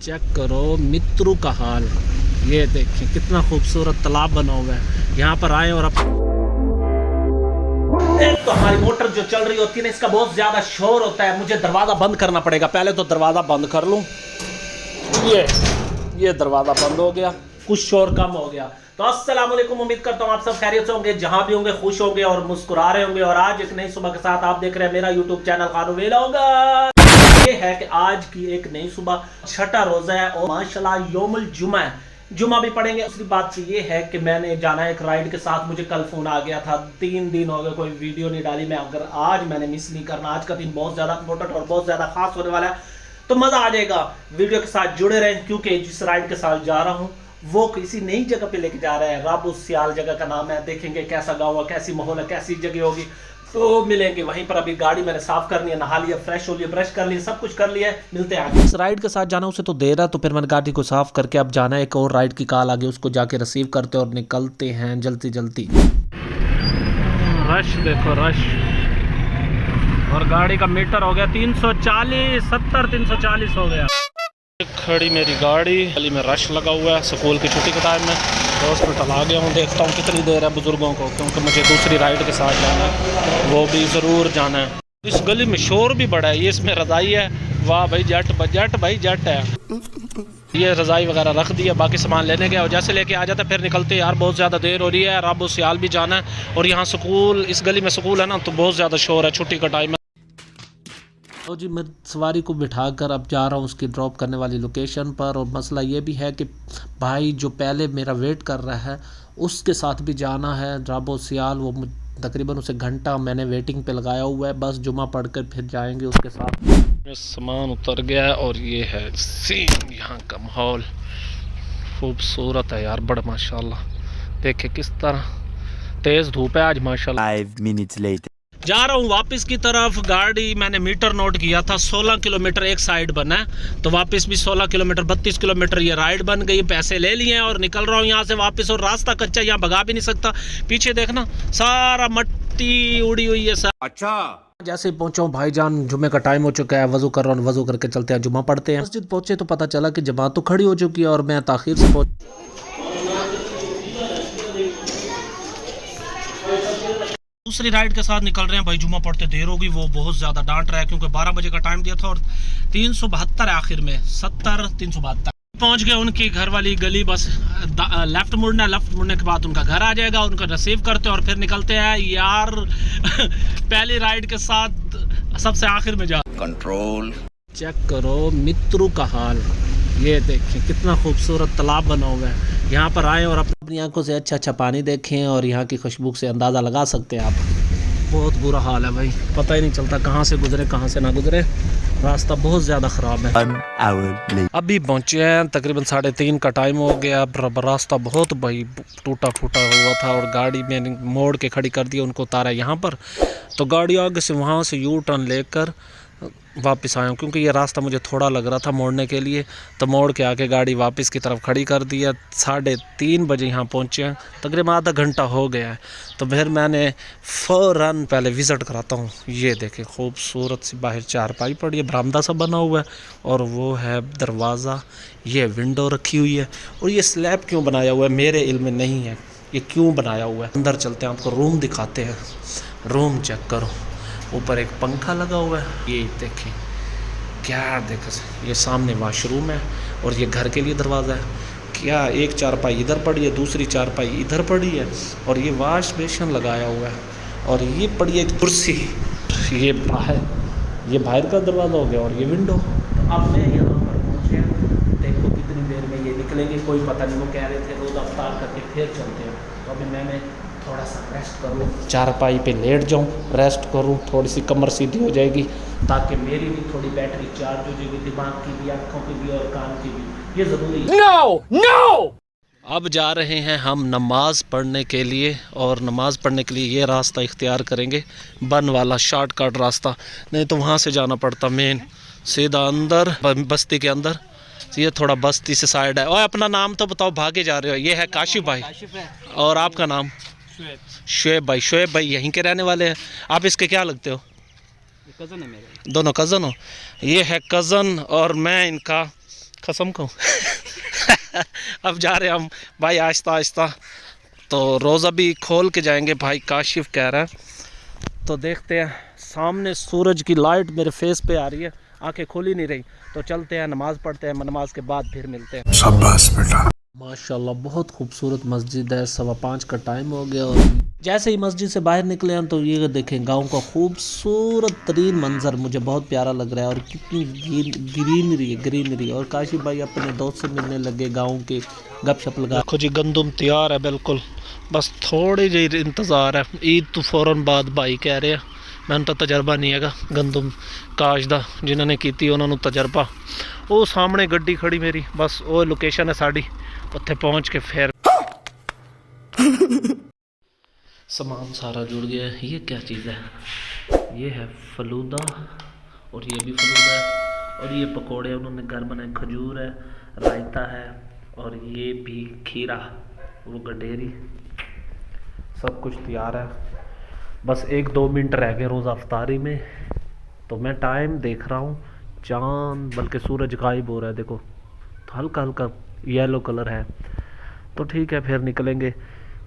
Check करो मित्रू का हाल। ये देखिए कितना खूबसूरत तालाब बना हुआ है। यहाँ पर आए और एक तो हमारी मोटर जो चल रही होती है ना, इसका बहुत ज्यादा शोर होता है। मुझे दरवाजा बंद करना पड़ेगा। पहले तो दरवाजा बंद कर लूं। ये दरवाजा बंद हो गया, कुछ शोर कम हो गया। तो अस्सलाम वालेकुम, उम्मीद करता हूँ आप सब खैरियत से होंगे, जहां भी होंगे खुश होंगे और मुस्कुरा रहे होंगे। और आज एक नई सुबह के साथ आप देख रहे हैं मेरा यूट्यूब चैनल खानू व्लॉग। ये है कि आज की एक नई सुबह, छठा रोजा है और माशाल्लाह यौमुल जुमा है। जुमा भी पढ़ेंगे। दूसरी बात ये है कि मैंने जाना है एक राइड के साथ। मुझे कल फोन आ गया था, 3 दिन हो गए कोई वीडियो नहीं डाली मैं। अगर आज मैंने मिस नहीं करना, आज का दिन बहुत ज्यादा इंपॉर्टेंट और बहुत ज्यादा खास होने वाला है, तो मजा आ जाएगा। वीडियो के साथ जुड़े रहें, क्योंकि जिस राइड के साथ जा रहा हूँ वो किसी नई जगह पे लेके जा रहे हैं। राबू सियाल जगह का नाम है। देखेंगे कैसा गाँव है, कैसी माहौल है, कैसी जगह होगी, तो मिलेंगे वहीं पर। अभी गाड़ी मैंने साफ करनी है, नहा लिया, फ्रेश हो लिया, ब्रश कर लिया, सब कुछ कर लिया है। मिलते हैं आगे। इस राइड के साथ जाना उसे तो देर है, तो फिर मैंने गाड़ी को साफ करके अब जाना है। एक और राइड की कॉल आ गई, उसको जाके रिसीव करते और निकलते हैं जल्दी जल्दी। रश देखो, रश। और गाड़ी का मीटर हो गया 340, 70 340 हो गया। खड़ी मेरी गाड़ी, गली में रश लगा हुआ है। स्कूल की छुट्टी के टाइम में हॉस्पिटल आ गया हूँ। देखता हूँ कितनी देर है बुजुर्गों को, क्योंकि मुझे दूसरी राइड के साथ जाना है, वो भी ज़रूर जाना है। इस गली में शोर भी बड़ा है। ये इसमें रज़ाई है। वाह भाई, जट भाई जट है। ये रज़ाई वगैरह रख दी है, बाकी सामान लेने गया और जैसे लेके आ जाता फिर निकलते। यार बहुत ज़्यादा देर हो रही है। राबू सियाल भी जाना है और यहाँ स्कूल, इस गली में स्कूल है ना, तो बहुत ज़्यादा शोर है, छुट्टी का टाइम है। तो जी मैं सवारी को बिठाकर अब जा रहा हूँ उसकी ड्रॉप करने वाली लोकेशन पर। और मसला ये भी है कि भाई जो पहले मेरा वेट कर रहा है उसके साथ भी जाना है, राबू सियाल। वो तकरीबन उसे घंटा मैंने वेटिंग पे लगाया हुआ है। बस जुमा पढ़कर फिर जाएंगे उसके साथ। सामान उतर गया है और ये है सीन। यहाँ का माहौल खूबसूरत है यार, बड़ा माशाल्लाह। देखे किस तरह तेज़ धूप है आज माशाल्लाह। 5 minutes later. जा रहा हूँ वापस की तरफ। गाड़ी मैंने मीटर नोट किया था, 16 किलोमीटर एक साइड बना है, तो वापस भी 16 किलोमीटर, 32 किलोमीटर ये राइड बन गई। पैसे ले लिए हैं और निकल रहा हूँ यहाँ से वापस। और रास्ता कच्चा, यहाँ भगा भी नहीं सकता। पीछे देखना सारा मट्टी उड़ी हुई है। अच्छा, जैसे ही पहुंचा हूँ भाईजान, जुमे का टाइम हो चुका है। वजू कर रहा हूँ, वजू करके चलते हैं, जुमा पढ़ते हैं। मस्जिद पहुंचे तो पता चला कि जमात तो खड़ी हो चुकी है और मैं ताखीर से पहुंच। दूसरी राइड के साथ निकल रहे हैं भाई। जुमा पढ़ते देर होगी, वो बहुत ज़्यादा डांट रहा है, क्योंकि 12 बजे का टाइम दिया था और 372 है आखिर में, 70 372 पहुंच गए उनकी घर वाली गली। बस लेफ्ट मुड़ना है, लेफ्ट मुड़ने के बाद उनका घर आ जाएगा। उनका रिसीव करते और फिर निकलते हैं यार। पहली राइड के साथ सबसे आखिर में जा। कंट्रोल चेक करो मित्रू का हाल। ये देखें कितना खूबसूरत तालाब बना हुआ है। यहाँ पर आएँ और अपनी आंखों से अच्छा पानी देखें और यहाँ की खुशबू से अंदाज़ा लगा सकते हैं आप। बहुत बुरा हाल है भाई, पता ही नहीं चलता कहाँ से गुजरे कहाँ से ना गुजरे। रास्ता बहुत ज़्यादा ख़राब है। 1 hour. अभी पहुँचे हैं, तकरीबन 3:30 का टाइम हो गया। रास्ता बहुत भाई टूटा फूटा हुआ था और गाड़ी मैंने मोड़ के खड़ी कर दी, उनको उतारा यहाँ पर। तो गाड़ी आगे से वहाँ से यू टर्न लेकर वापस आया हूँ, क्योंकि ये रास्ता मुझे थोड़ा लग रहा था मोड़ने के लिए, तो मोड़ के आके गाड़ी वापस की तरफ खड़ी कर दिया। 3:30 बजे यहाँ पहुँचे हैं, तकरीबन आधा घंटा हो गया है। तो फिर मैंने फ़ौरन पहले विज़िट कराता हूँ। ये देखें खूबसूरत सी बाहर चारपाई पड़ी है, बरामदा सा बना हुआ है और वो है दरवाज़ा। ये विंडो रखी हुई है। और ये स्लैब क्यों बनाया हुआ है मेरे इल्म में नहीं है, ये क्यों बनाया हुआ है। अंदर चलते हैं, आपको रूम दिखाते हैं। रूम चेक करो, ऊपर एक पंखा लगा हुआ है। ये देखें क्या देखो, ये सामने वाशरूम है और ये घर के लिए दरवाज़ा है। क्या एक चारपाई इधर पड़ी है, दूसरी चारपाई इधर पड़ी है और ये वाश बेसिन लगाया हुआ है और ये पड़ी है कुर्सी। ये बाहर का दरवाज़ा हो गया और ये विंडो। तो अब मैं यहाँ पर पहुँचे, देखो कितनी देर में ये निकलेंगे कोई पता नहीं। वो कह रहे थे रोज़ा अफ्तार करके फिर चलते हैं। तो अभी मैंने थोड़ा सा रेस्ट करूँ, चारपाई पे लेट जाऊँ, रेस्ट करूँ, थोड़ी सी कमर सीधी हो जाएगी, ताकि मेरी भी थोड़ी बैटरी चार्ज हो जाएगी, दिमाग की भी, आँखों की भी और कान की भी। ये ज़रूरी है। नो अब जा रहे हैं हम नमाज पढ़ने के लिए, और नमाज पढ़ने के लिए ये रास्ता इख्तियार करेंगे, बन वाला शॉर्टकट रास्ता। नहीं तो वहाँ से जाना पड़ता मेन सीधा अंदर बस्ती के अंदर। ये थोड़ा बस्ती से साइड है। और अपना नाम तो बताओ, भागे जा रहे हो। ये है काशिफ भाई, और आपका नाम? शुएब भाई। शुएब भाई यहीं के रहने वाले हैं। आप इसके क्या लगते हो? कज़न है मेरे। दोनों कज़न हो? ये है कज़न और मैं इनका कसम को अब जा रहे हम भाई आहिस्ता आहिस्ता। तो रोज़ा भी खोल के जाएंगे भाई, काशिफ कह रहा है। तो देखते हैं, सामने सूरज की लाइट मेरे फेस पे आ रही है, आंखें खोल ही नहीं रही। तो चलते हैं, नमाज़ पढ़ते हैं, नमाज के बाद फिर मिलते हैं। शाबाश बेटा। माशाल्लाह बहुत खूबसूरत मस्जिद है। 5:15 का टाइम हो गया और जैसे ही मस्जिद से बाहर निकले हैं तो ये देखें गांव का खूबसूरत तरीन मंजर, मुझे बहुत प्यारा लग रहा है। और कितनी ग्रीनरी। और काशिफ भाई अपने दोस्त से मिलने लगे, गांव के गपशप लगा। देखो जी गंदम तैयार है बिल्कुल, बस थोड़ी जी इंतज़ार है। ईद तो फ़ौरन बाद भाई कह रहे हैं, मैंने तो तजर्बा नहीं है गंदम काश दा, जिन्होंने की उन्होंने तजर्बा। वो सामने गड्डी खड़ी मेरी, बस वो लोकेशन है साड़ी, उत्थे पहुँच के फिर सामान सारा जुड़ गया है। ये क्या चीज़ है? ये है फलूदा, और ये भी फलूदा है, और ये पकोड़े उन्होंने घर बनाए, खजूर है, रायता है, और ये भी खीरा, वो गडेरी, सब कुछ तैयार है। बस 1-2 मिनट रह गए रोज़ा अफ्तारी में। तो मैं टाइम देख रहा हूँ, चाँद बल्कि सूरज गायब हो रहा है, देखो तो हल्का हल्का येलो कलर है। तो ठीक है फिर निकलेंगे।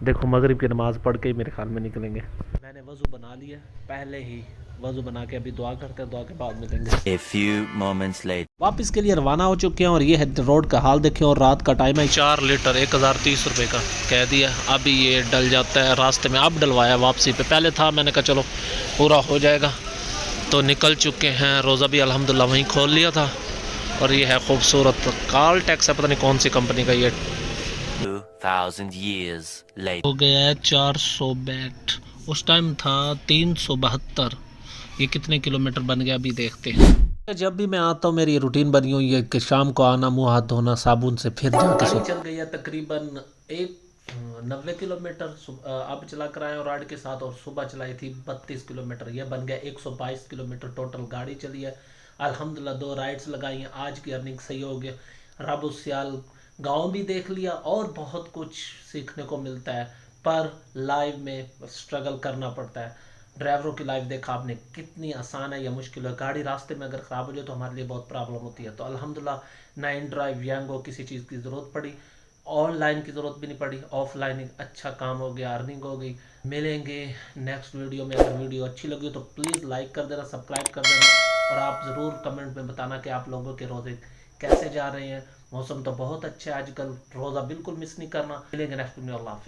देखो मगरिब की नमाज़ पढ़ के ही मेरे ख्याल में निकलेंगे। मैंने वज़ू बना लिया पहले ही, वज़ू बना के अभी दुआ करते हैं, दुआ के बाद मिलेंगे। A few moments later. वापस के लिए रवाना हो चुके हैं और ये है रोड का हाल देखें। और रात का टाइम है। 4 लीटर 1030 रुपये का कह दिया। अभी ये डल जाता है रास्ते में, अब डलवाया वापसी पे, पहले था मैंने कहा चलो पूरा हो जाएगा। तो निकल चुके हैं। रोज़ा भी अल्हम्दुलिल्लाह वहीं खोल लिया था। और ये है खूबसूरत काल टैक्स है, पता नहीं कौन सी कंपनी का। ये 2000 years later. हो गया है 400 बैट, उस टाइम था 372। ये कितने किलोमीटर बन गया अभी देखते हैं। जब भी मैं आता हूँ मेरी रूटीन बनी हुई है कि शाम को आना, मुंह हाथ धोना साबुन से, फिर जाके चल गई है तकरीबन 90 किलोमीटर। अब चला कर आए और राड के साथ, और सुबह चलाई थी 32 किलोमीटर। यह बन गया 122 किलोमीटर टोटल गाड़ी चली है। अल्हम्दुलिल्लाह 2 राइड्स लगाई हैं, आज की अर्निंग सही हो गया। रब सियाल गांव भी देख लिया और बहुत कुछ सीखने को मिलता है, पर लाइव में स्ट्रगल करना पड़ता है। ड्राइवरों की लाइफ देखा आपने, कितनी आसान है या मुश्किल है। गाड़ी रास्ते में अगर ख़राब हो जाए तो हमारे लिए बहुत प्रॉब्लम होती है। तो अल्हम्दुलिल्लाह ना इन ड्राइव यांगो किसी चीज़ की ज़रूरत पड़ी, ऑनलाइन की ज़रूरत भी नहीं पड़ी, ऑफलाइन एक अच्छा काम हो गया, अर्निंग हो गई। मिलेंगे नेक्स्ट वीडियो में। अगर वीडियो अच्छी लगी तो प्लीज़ लाइक कर देना, सब्सक्राइब कर देना, और आप ज़रूर कमेंट में बताना कि आप लोगों के रोज़े कैसे जा रहे हैं। मौसम तो बहुत अच्छा है आजकल, रोज़ा बिल्कुल मिस नहीं करना। मिलेंगे नेक्स्ट वीडियो। अल्लाह हाफ़िज़।